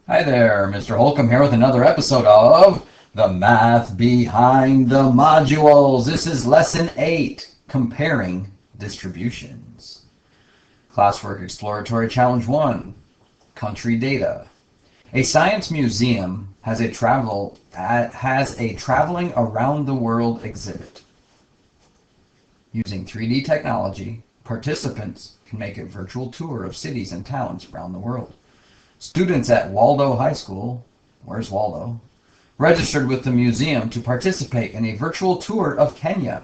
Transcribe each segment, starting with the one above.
Hi there, Mr. Holcomb here with another episode of The Math Behind the Modules. This is Lesson 8, Comparing Distributions. Classwork Exploratory Challenge 1, Country Data. A science museum has a traveling around the world exhibit. Using 3D technology, participants can make a virtual tour of cities and towns around the world. Students at Waldo High School, where's Waldo, registered with the museum to participate in a virtual tour of Kenya,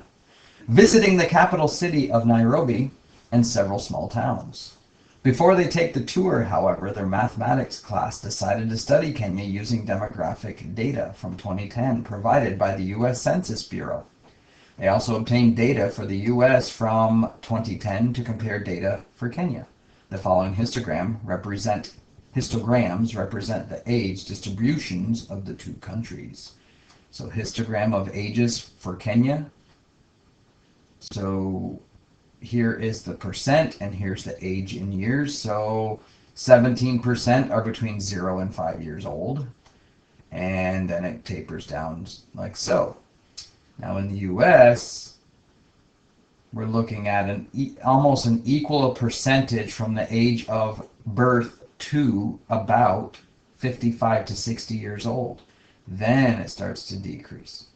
visiting the capital city of Nairobi and several small towns. Before they take the tour, however, their mathematics class decided to study Kenya using demographic data from 2010 provided by the U.S. Census Bureau. They also obtained data for the U.S. from 2010 to compare data for Kenya. The following histograms represent the age distributions of the two countries. So histogram of ages for Kenya. So here is the percent and here's the age in years. So 17% are between 0 and 5 years old. And then it tapers down like so. Now in the US, we're looking at almost an equal percentage from the age of birth to about 55 to 60 years old. Then it starts to decrease.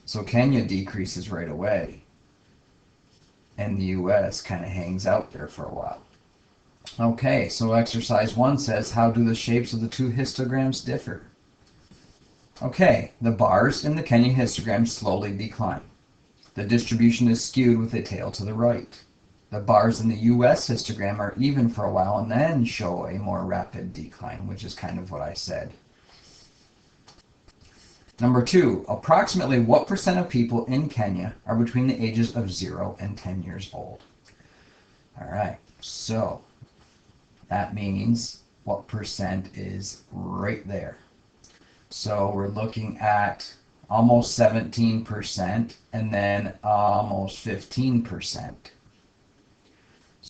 So Kenya decreases right away. And the US kind of hangs out there for a while. Okay, so exercise 1 says, how do the shapes of the two histograms differ? Okay, the bars in the Kenya histogram slowly decline. The distribution is skewed with a tail to the right. The bars in the US histogram are even for a while and then show a more rapid decline, which is kind of what I said. Number 2, approximately what percent of people in Kenya are between the ages of 0 and 10 years old? All right, so that means what percent is right there. So we're looking at almost 17% and then almost 15%.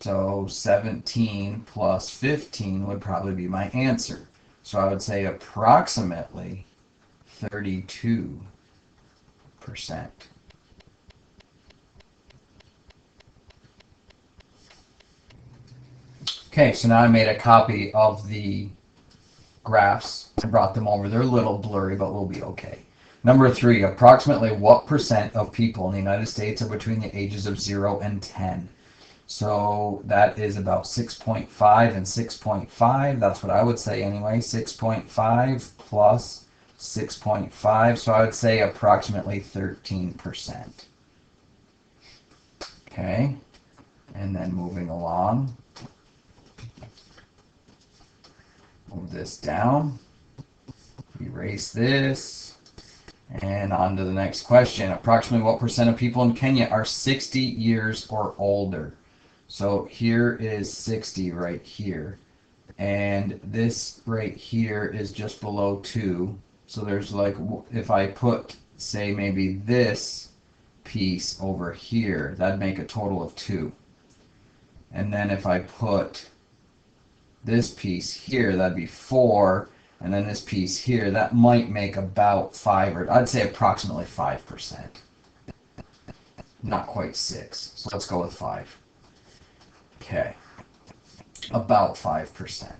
So 17 plus 15 would probably be my answer. So I would say approximately 32%. Okay, so now I made a copy of the graphs and brought them over. They're a little blurry, but we'll be okay. Number 3, approximately what percent of people in the United States are between the ages of 0 and 10? So that is about 6.5 and 6.5. That's what I would say anyway. 6.5 plus 6.5. So I would say approximately 13%. Okay. And then moving along. Move this down. Erase this. And on to the next question. Approximately what percent of people in Kenya are 60 years or older? So here is 60 right here. And this right here is just below 2. So there's like, if I put, say, maybe this piece over here, that'd make a total of 2. And then if I put this piece here, that'd be 4. And then this piece here, that might make about 5, or I'd say approximately 5%. Not quite 6. So let's go with 5. Okay, about 5%.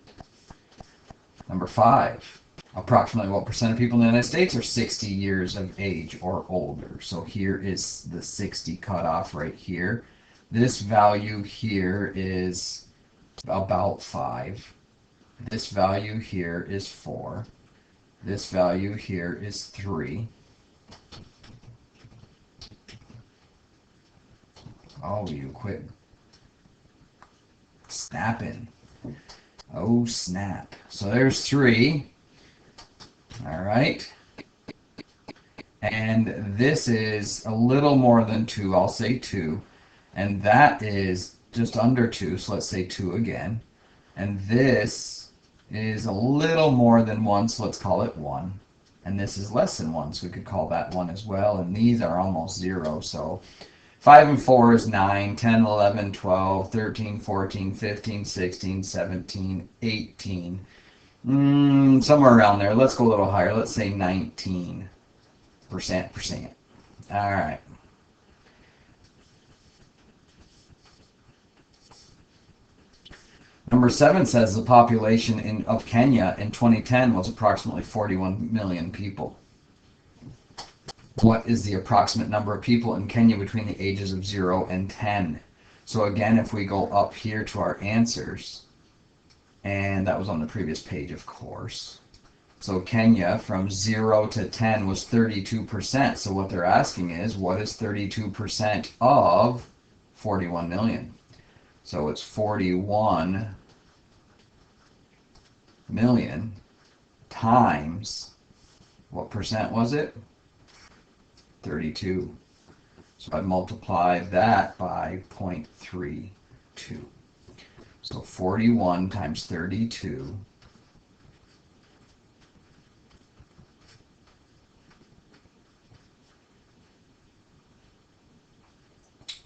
Number 5, approximately what percent of people in the United States are 60 years of age or older? So here is the 60 cutoff right here. This value here is about 5. This value here is 4. This value here is 3. Oh, you quit snapping. Oh, snap. So there's 3. All right. And this is a little more than 2. I'll say 2. And that is just under 2. So let's say 2 again. And this is a little more than 1. So let's call it 1. And this is less than 1. So we could call that 1 as well. And these are almost 0. So 5 and 4 is 9, 10, 11, 12, 13, 14, 15, 16, 17, 18. Somewhere around there. Let's go a little higher. Let's say 19%. All right. Number 7 says the population of Kenya in 2010 was approximately 41 million people. What is the approximate number of people in Kenya between the ages of 0 and 10? So again, if we go up here to our answers, and that was on the previous page, of course. So Kenya from 0 to 10 was 32%. So what they're asking is, what is 32% of 41 million? So it's 41 million times, what percent was it? 32. So I multiply that by 0.32. So 41 times 32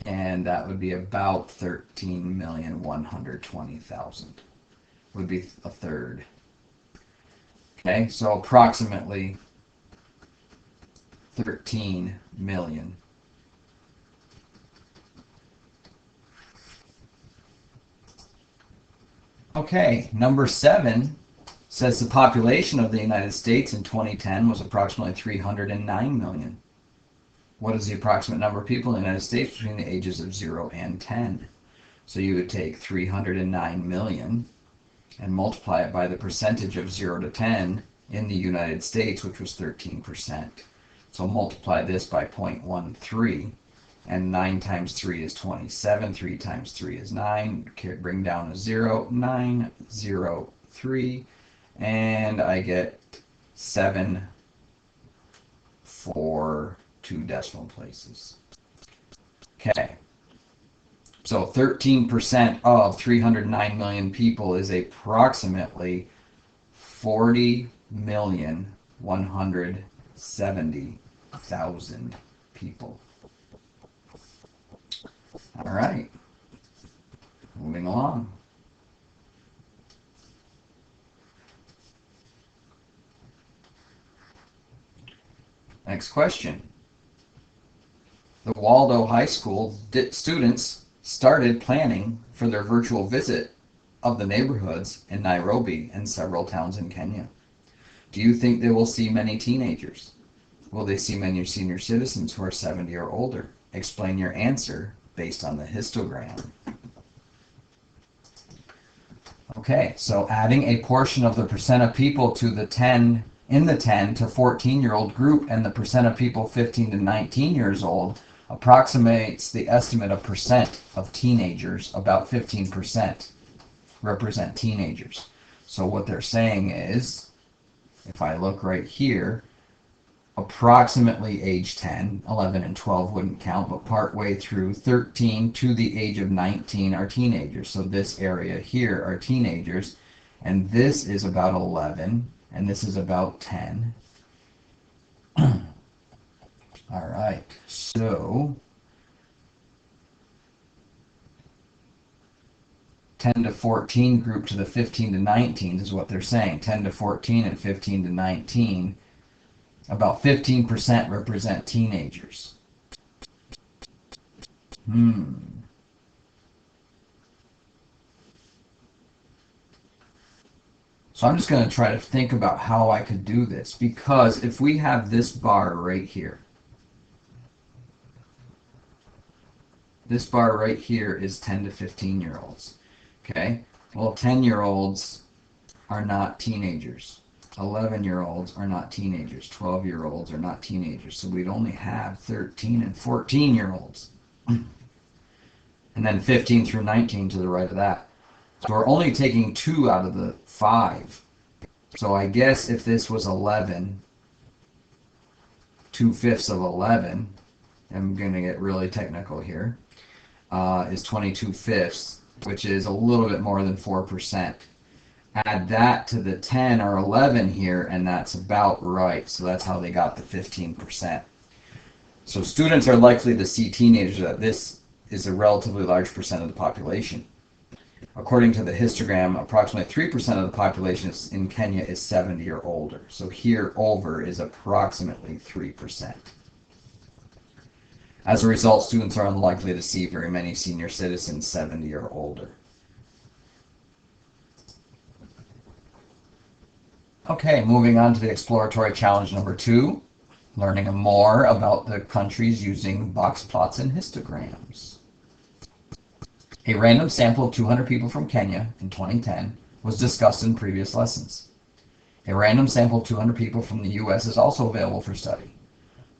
and that would be about 13,120,000 would be a third. Okay, so approximately 13 million. Okay, number 7 says the population of the United States in 2010 was approximately 309 million. What is the approximate number of people in the United States between the ages of 0 and 10? So you would take 309 million and multiply it by the percentage of 0 to 10 in the United States, which was 13%. So multiply this by 0.13, and 9 times 3 is 27. 3 times 3 is 9. Bring down a 0, 903, and I get 7 for 2 decimal places. Okay. So 13% of 309 million people is approximately 40,170,000 people. All right. Moving along. Next question. The Waldo High School students started planning for their virtual visit of the neighborhoods in Nairobi and several towns in Kenya. Do you think they will see many teenagers? Will they see many senior citizens who are 70 or older? Explain your answer based on the histogram. Okay, so adding a portion of the percent of people to the 10 to 14-year-old group and the percent of people 15 to 19 years old approximates the estimate of percent of teenagers. About 15% represent teenagers. So what they're saying is, if I look right here, approximately age 10, 11 and 12 wouldn't count, but partway through 13 to the age of 19 are teenagers. So this area here are teenagers, and this is about 11, and this is about 10. All right, so 10 to 14 group to the 15 to 19 is what they're saying. 10 to 14 and 15 to 19, about 15% represent teenagers. So I'm just going to try to think about how I could do this, because if we have this bar right here, this bar right here is 10 to 15-year-olds. Okay, well, 10-year-olds are not teenagers. 11-year-olds are not teenagers. 12-year-olds are not teenagers. So we'd only have 13 and 14-year-olds. And then 15 through 19 to the right of that. So we're only taking 2 out of the 5. So I guess if this was 11, 2/5 of 11, I'm going to get really technical here, is 22/5, which is a little bit more than 4%. Add that to the 10 or 11 here, and that's about right. So that's how they got the 15%. So students are likely to see teenagers. That this is a relatively large percent of the population. According to the histogram, approximately 3% of the population in Kenya is 70 or older. So here, over is approximately 3%. As a result, students are unlikely to see very many senior citizens 70 or older. Okay, moving on to the exploratory challenge number 2, learning more about the countries using box plots and histograms. A random sample of 200 people from Kenya in 2010 was discussed in previous lessons. A random sample of 200 people from the US is also available for study.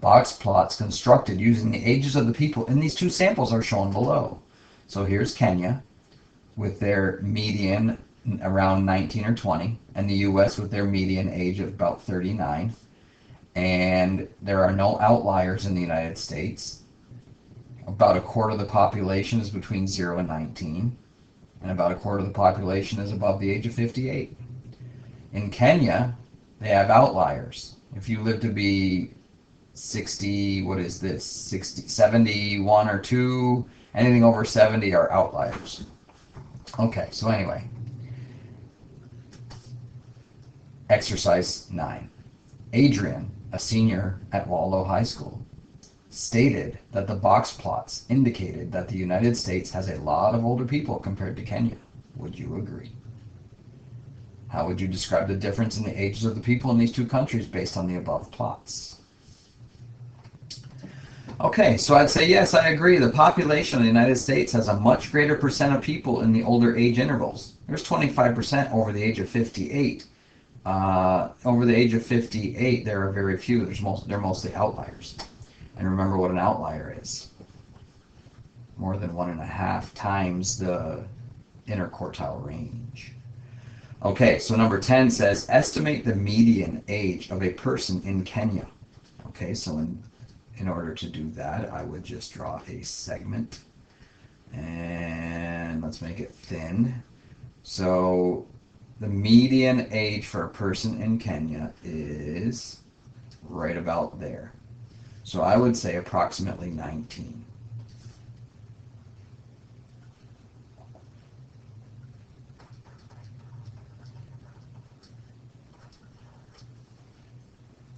Box plots constructed using the ages of the people in these two samples are shown below. So here's Kenya with their median around 19 or 20, and the US with their median age of about 39. And there are no outliers in the United States. About a quarter of the population is between 0 and 19, and about a quarter of the population is above the age of 58. In Kenya, they have outliers. If you live to be 60, what is this, 60, 71 or 2, anything over 70 are outliers. Okay, so anyway, exercise 9. Adrian, a senior at Waldo High School, stated that the box plots indicated that the United States has a lot of older people compared to Kenya. Would you agree? How would you describe the difference in the ages of the people in these two countries based on the above plots? Okay, so I'd say yes, I agree. The population of the United States has a much greater percent of people in the older age intervals. There's 25% over the age of 58. Over the age of 58, there are very few. They're mostly outliers. And remember what an outlier is. More than 1.5 times the interquartile range. Okay, so number 10 says, estimate the median age of a person in Kenya. Okay, so in order to do that, I would just draw a segment. And let's make it thin. So the median age for a person in Kenya is right about there. So I would say approximately 19.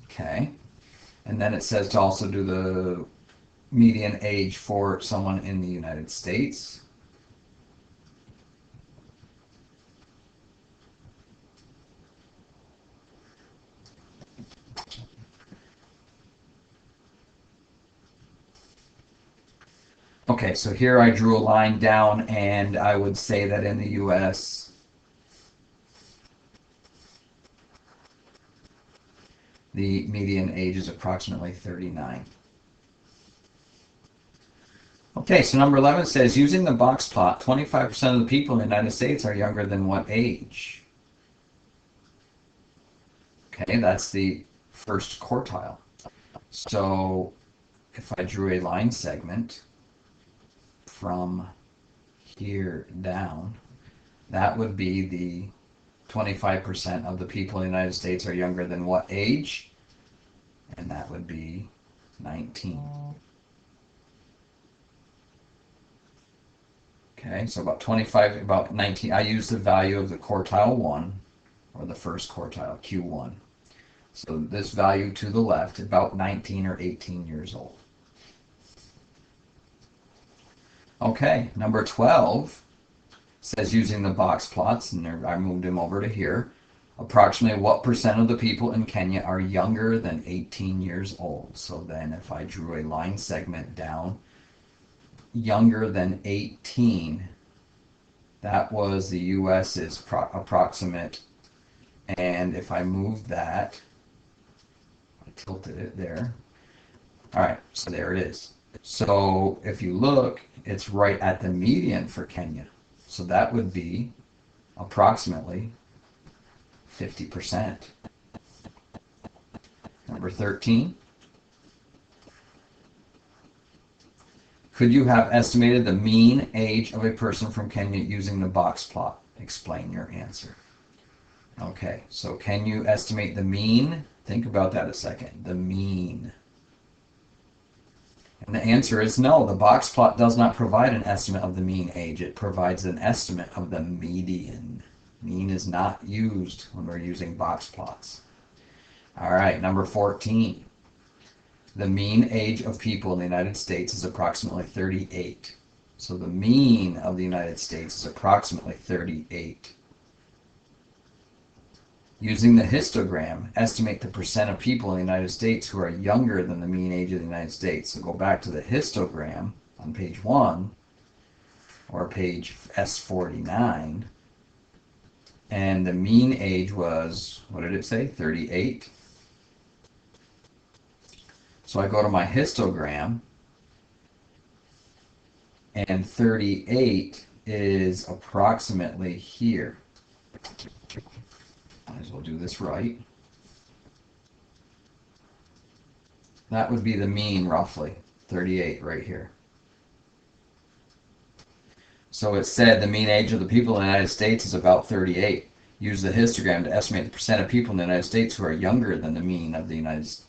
Okay. And then it says to also do the median age for someone in the United States. Okay, so here I drew a line down, and I would say that in the US, the median age is approximately 39. Okay, so number 11 says, using the box plot, 25% of the people in the United States are younger than what age? Okay, that's the first quartile. So if I drew a line segment from here down, that would be the 25% of the people in the United States are younger than what age? And that would be 19. Okay, so about 25, about 19. I use the value of the quartile 1, or the first quartile, Q1. So this value to the left, about 19 or 18 years old. Okay, number 12 says using the box plots, and I moved him over to here, approximately what percent of the people in Kenya are younger than 18 years old? So then if I drew a line segment down, younger than 18, that was the US's approximate, and if I moved that, I tilted it there. All right, so there it is. So if you look, it's right at the median for Kenya. So that would be approximately 50%. Number 13. Could you have estimated the mean age of a person from Kenya using the box plot? Explain your answer. Okay, so can you estimate the mean? Think about that a second. The mean. And the answer is no. The box plot does not provide an estimate of the mean age. It provides an estimate of the median. Mean is not used when we're using box plots. All right, number 14. The mean age of people in the United States is approximately 38. So the mean of the United States is approximately 38. Using the histogram, estimate the percent of people in the United States who are younger than the mean age of the United States. So go back to the histogram on page 1 or page S49. And the mean age was, what did it say? 38. So I go to my histogram, and 38 is approximately here. Might as well do this right. That would be the mean, roughly. 38 right here. So it said the mean age of the people in the United States is about 38. Use the histogram to estimate the percent of people in the United States who are younger than the mean of the United States.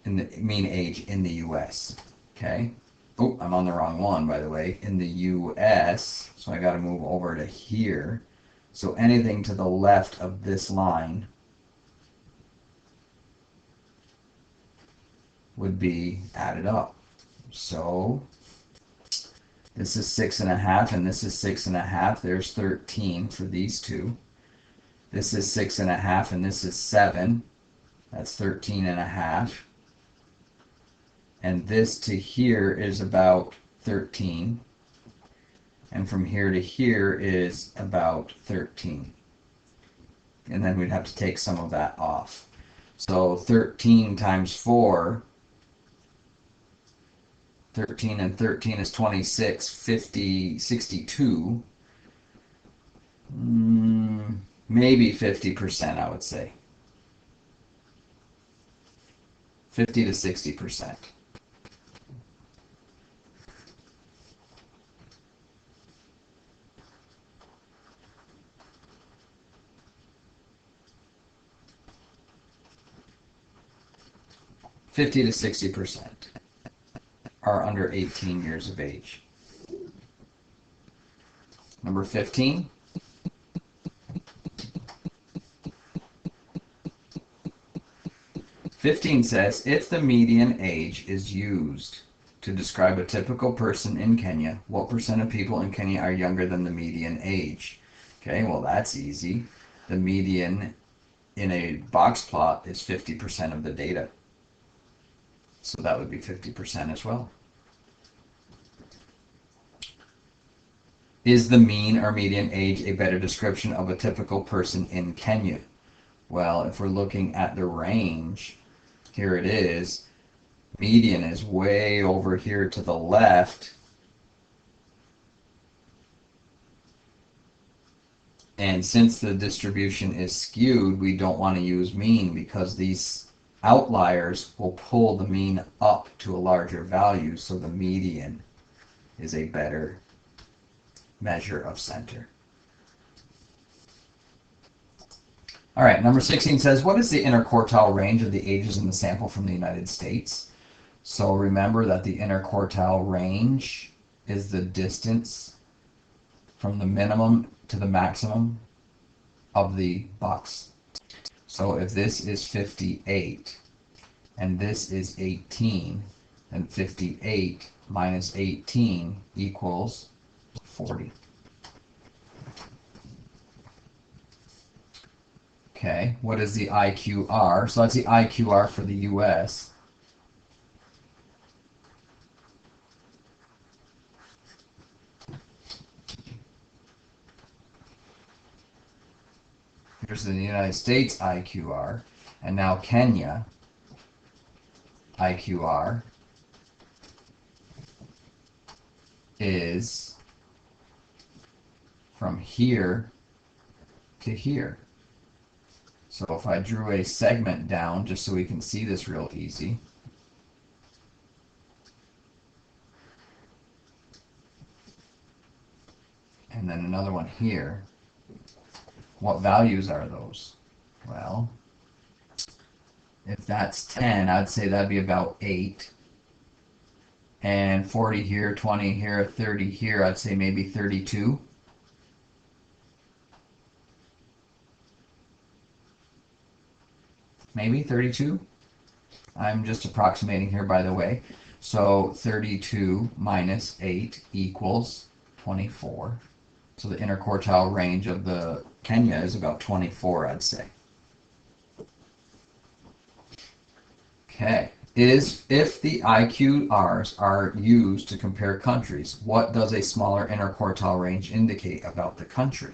In the mean age in the U.S. Okay. Oh, I'm on the wrong one, by the way. In the U.S., so I got to move over to here. So anything to the left of this line would be added up. So this is 6.5 and this is 6.5. There's 13 for these two. This is 6.5 and this is 7. That's 13.5. And this to here is about 13. And from here to here is about 13. And then we'd have to take some of that off. So 13 times 4, 13 and 13 is 26, 50, 62. Maybe 50%, I would say. 50 to 60%. To 60% are under 18 years of age. Number 15. Fifteen says, if the median age is used to describe a typical person in Kenya, what percent of people in Kenya are younger than the median age? Okay, well that's easy. The median in a box plot is 50% of the data. So that would be 50% as well. Is the mean or median age a better description of a typical person in Kenya? Well, if we're looking at the range, here it is. Median is way over here to the left. And since the distribution is skewed, we don't want to use mean because these outliers will pull the mean up to a larger value, so the median is a better measure of center. All right, number 16 says, what is the interquartile range of the ages in the sample from the United States? So remember that the interquartile range is the distance from the minimum to the maximum of the box. So if this is 58 and this is 18, then 58 minus 18 equals 40. Okay, what is the IQR? So that's the IQR for the US. Here's the United States IQR, and now Kenya IQR is from here to here. So if I drew a segment down, just so we can see this real easy, and then another one here, what values are those? Well, if that's 10, I'd say that'd be about 8. And 40 here, 20 here, 30 here, I'd say maybe 32. Maybe 32. I'm just approximating here, by the way. So 32 minus 8 equals 24. So the interquartile range of the Kenya is about 24, I'd say. Okay. If the IQRs are used to compare countries, what does a smaller interquartile range indicate about the country?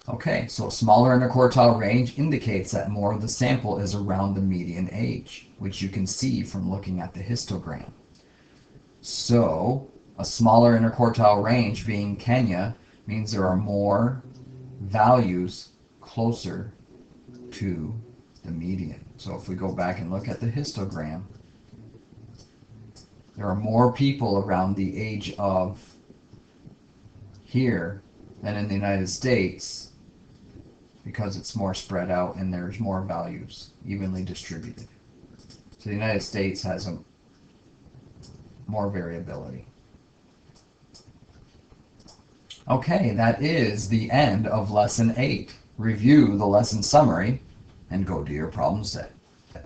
Okay, so a smaller interquartile range indicates that more of the sample is around the median age, which you can see from looking at the histogram. So a smaller interquartile range, being Kenya, means there are more values closer to the median. So if we go back and look at the histogram, there are more people around the age of here than in the United States, because it's more spread out and there's more values evenly distributed. So the United States has more variability. Okay, that is the end of lesson 8. Review the lesson summary and go do your problem set.